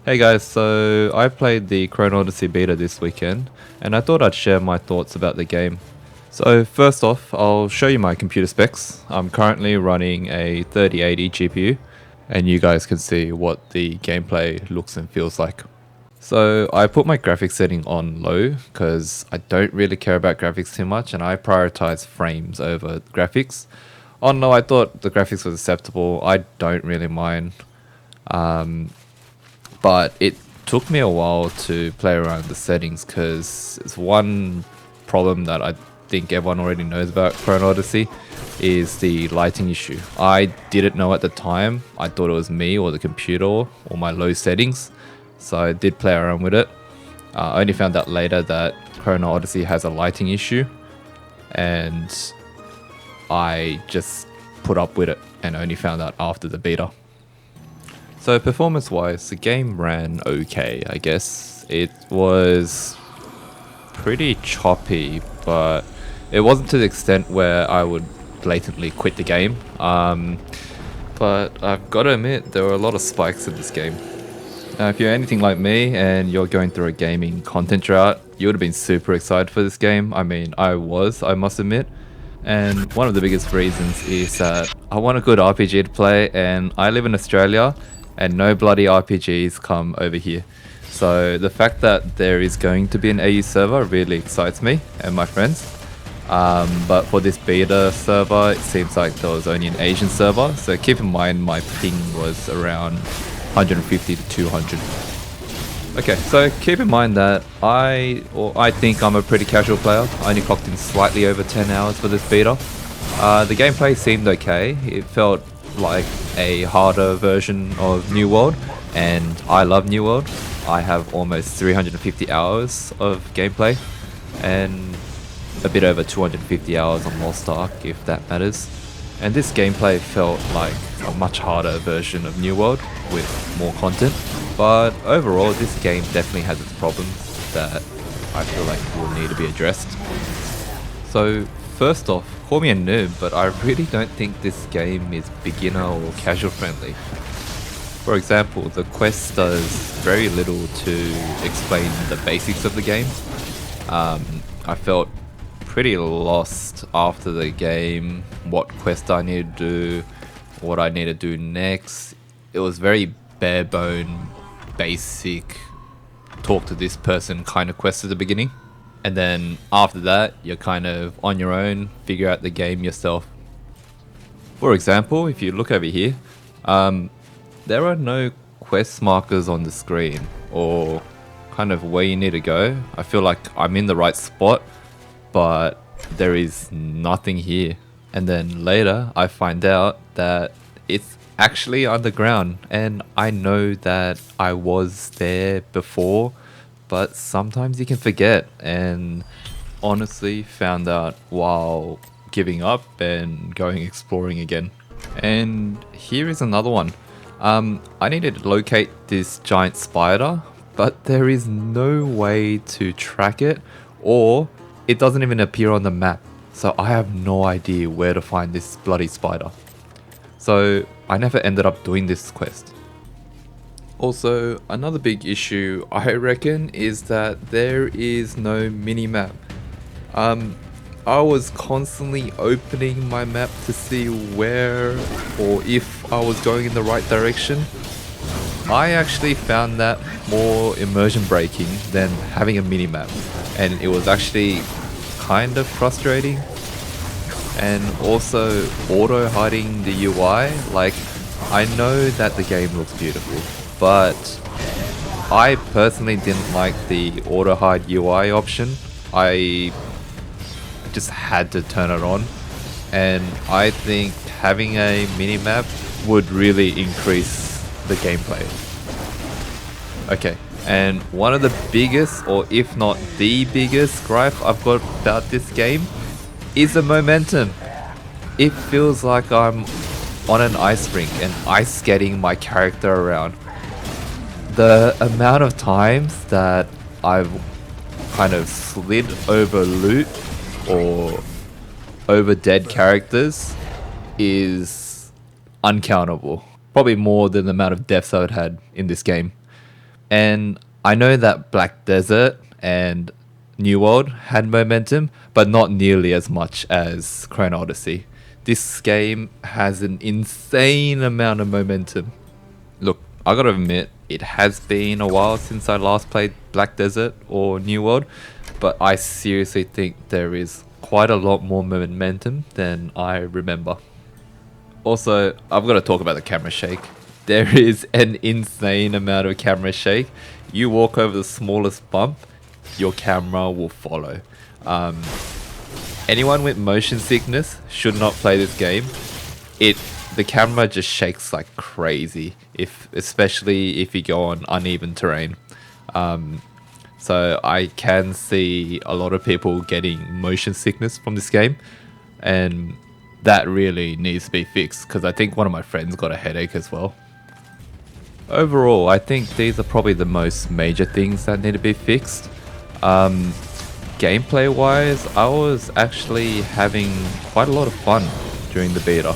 Hey guys, so I played the Chrono Odyssey beta this weekend, and I thought I'd share my thoughts about the game. So first off, I'll show you my computer specs. I'm currently running a 3080 GPU, and you guys can see what the gameplay looks and feels like. So I put my graphics setting on low, because I don't really care about graphics too much, and I prioritize frames over graphics. Oh no, I thought the graphics was acceptable. I don't really mind. But it took me a while to play around the settings because it's one problem that I think everyone already knows about Chrono Odyssey is the lighting issue. I didn't know at the time. I thought it was me or the computer or my low settings. So I did play around with it. I only found out later that Chrono Odyssey has a lighting issue, and I just put up with it and only found out after the beta. So performance-wise, the game ran okay, I guess. It was pretty choppy, but it wasn't to the extent where I would blatantly quit the game. But I've got to admit, there were a lot of spikes in this game. Now, if you're anything like me and you're going through a gaming content drought, you would have been super excited for this game. I mean, I must admit. And one of the biggest reasons is that I want a good RPG to play, and I live in Australia, and no bloody RPGs come over here. So the fact that there is going to be an AU server really excites me and my friends. But for this beta server, it seems like there was only an Asian server. So keep in mind my ping was around 150 to 200. Okay, so keep in mind that I think I'm a pretty casual player. I only clocked in slightly over 10 hours for this beta. The gameplay seemed okay. It felt like a harder version of New World, and I love New World. I have almost 350 hours of gameplay and a bit over 250 hours on Lost Ark, if that matters. And this gameplay felt like a much harder version of New World with more content. But overall, this game definitely has its problems that I feel like will need to be addressed. So first off, call me a noob, but I really don't think this game is beginner or casual friendly. For example, the quest does very little to explain the basics of the game. I felt pretty lost after the game, what quest I need to do, what I need to do next. It was very bare bone, basic, talk to this person kind of quest at the beginning. And then after that, you're kind of on your own, figure out the game yourself. For example, if you look over here, there are no quest markers on the screen or kind of where you need to go. I feel like I'm in the right spot, but there is nothing here. And then later, I find out that it's actually underground, and I know that I was there before, but sometimes you can forget, and honestly found out while giving up and going exploring again. And here is another one. I needed to locate this giant spider, but there is no way to track it, or it doesn't even appear on the map. So I have no idea where to find this bloody spider. So I never ended up doing this quest. Also, another big issue I reckon is that there is no mini-map. I was constantly opening my map to see where or if I was going in the right direction. I actually found that more immersion breaking than having a mini-map, and it was actually kind of frustrating. And also auto hiding the UI, like, I know that the game looks beautiful, but I personally didn't like the auto hide UI option. I just had to turn it on, and I think having a minimap would really increase the gameplay. Okay, and one of the biggest, or if not the biggest gripe I've got about this game is the momentum. It feels like I'm on an ice rink and ice skating my character around. The amount of times that I've kind of slid over loot or over dead characters is uncountable. Probably more than the amount of deaths I've had in this game. And I know that Black Desert and New World had momentum, but not nearly as much as Chrono Odyssey. This game has an insane amount of momentum. Look, I gotta admit, it has been a while since I last played Black Desert or New World, but I seriously think there is quite a lot more momentum than I remember. Also, I've got to talk about the camera shake. There is an insane amount of camera shake. You walk over the smallest bump, your camera will follow. Anyone with motion sickness should not play this game. The camera just shakes like crazy, especially if you go on uneven terrain. So I can see a lot of people getting motion sickness from this game, and that really needs to be fixed because I think one of my friends got a headache as well. Overall, I think these are probably the most major things that need to be fixed. Gameplay wise, I was actually having quite a lot of fun during the beta.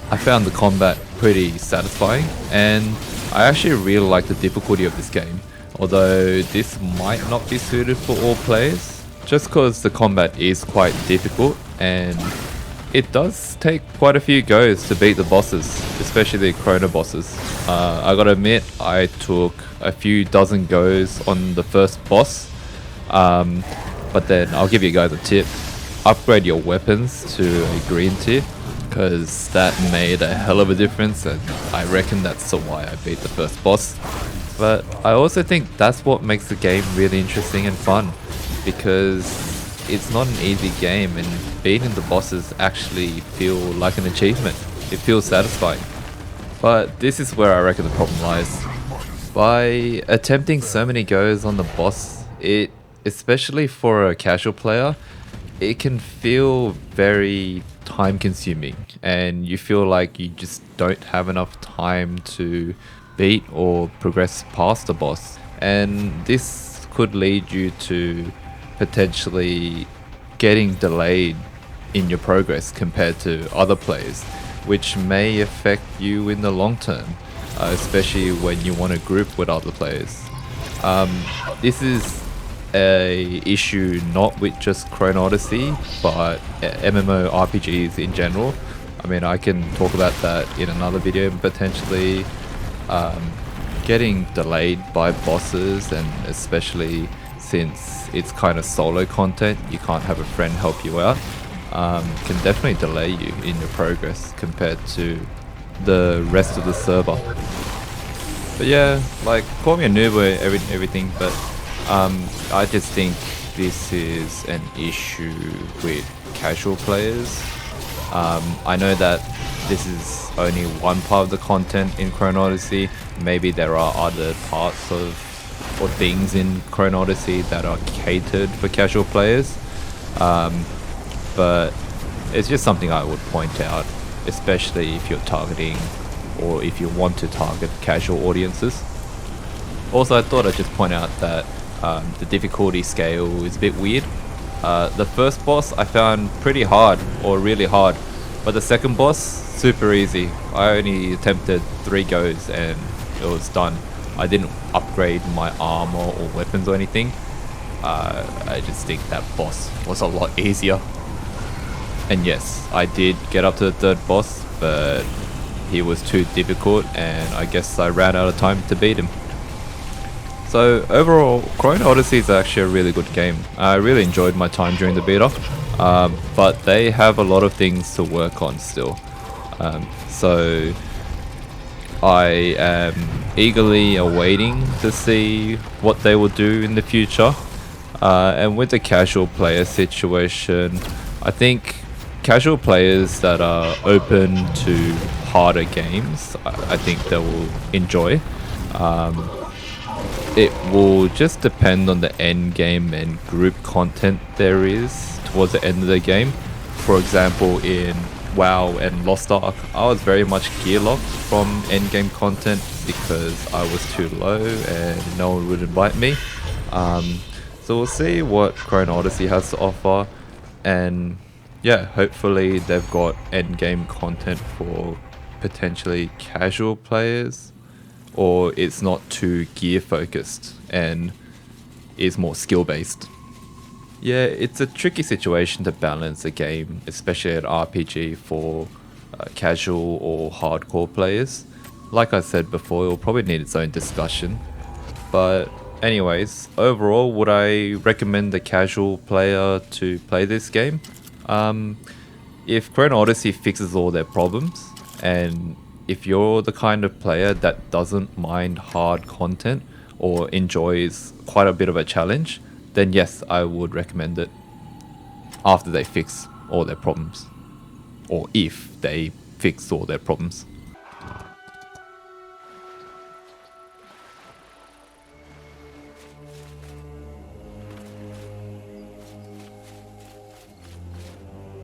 I found the combat pretty satisfying, and I actually really like the difficulty of this game, although this might not be suited for all players, just because the combat is quite difficult and it does take quite a few goes to beat the bosses, especially the Chrono bosses. I gotta admit, I took a few dozen goes on the first boss, but then I'll give you guys a tip. Upgrade your weapons to a green tier, because that made a hell of a difference, and I reckon that's why I beat the first boss. But I also think that's what makes the game really interesting and fun, because it's not an easy game, and beating the bosses actually feel like an achievement. It feels satisfying. But this is where I reckon the problem lies. By attempting so many goes on the boss, especially for a casual player, it can feel very time consuming, and you feel like you just don't have enough time to beat or progress past the boss. And this could lead you to potentially getting delayed in your progress compared to other players, which may affect you in the long term, especially when you want to group with other players. This is a issue not with just Chrono Odyssey, but MMORPGs in general. I mean, I can talk about that in another video, potentially getting delayed by bosses, and especially since it's kind of solo content, you can't have a friend help you out, can definitely delay you in your progress compared to the rest of the server. But yeah, like, call me a noob or everything, but I just think this is an issue with casual players. I know that this is only one part of the content in Chrono Odyssey. Maybe there are other parts of or things in Chrono Odyssey that are catered for casual players, but it's just something I would point out, especially if you're targeting or if you want to target casual audiences. Also, I thought I'd just point out that the difficulty scale is a bit weird. The first boss I found pretty hard, or really hard, but the second boss, super easy. I only attempted 3 goes and it was done. I didn't upgrade my armor or weapons or anything. I just think that boss was a lot easier. And yes, I did get up to the 3rd boss, but he was too difficult, and I guess I ran out of time to beat him. So overall, Chrono Odyssey is actually a really good game. I really enjoyed my time during the beta, but they have a lot of things to work on still. So I am eagerly awaiting to see what they will do in the future. And with the casual player situation, I think casual players that are open to harder games, I think they will enjoy. It will just depend on the end game and group content there is towards the end of the game. For example, in WoW and Lost Ark, I was very much gear locked from end game content because I was too low and no one would invite me. So we'll see what Chrono Odyssey has to offer, and yeah, hopefully they've got end game content for potentially casual players, or it's not too gear focused and is more skill based. Yeah, it's a tricky situation to balance a game, especially an RPG for casual or hardcore players. Like I said before, it'll probably need its own discussion. But anyways, overall, would I recommend the casual player to play this game? Um, if Chrono Odyssey fixes all their problems, and if you're the kind of player that doesn't mind hard content or enjoys quite a bit of a challenge, then yes, I would recommend it after they fix all their problems. Or if they fix all their problems.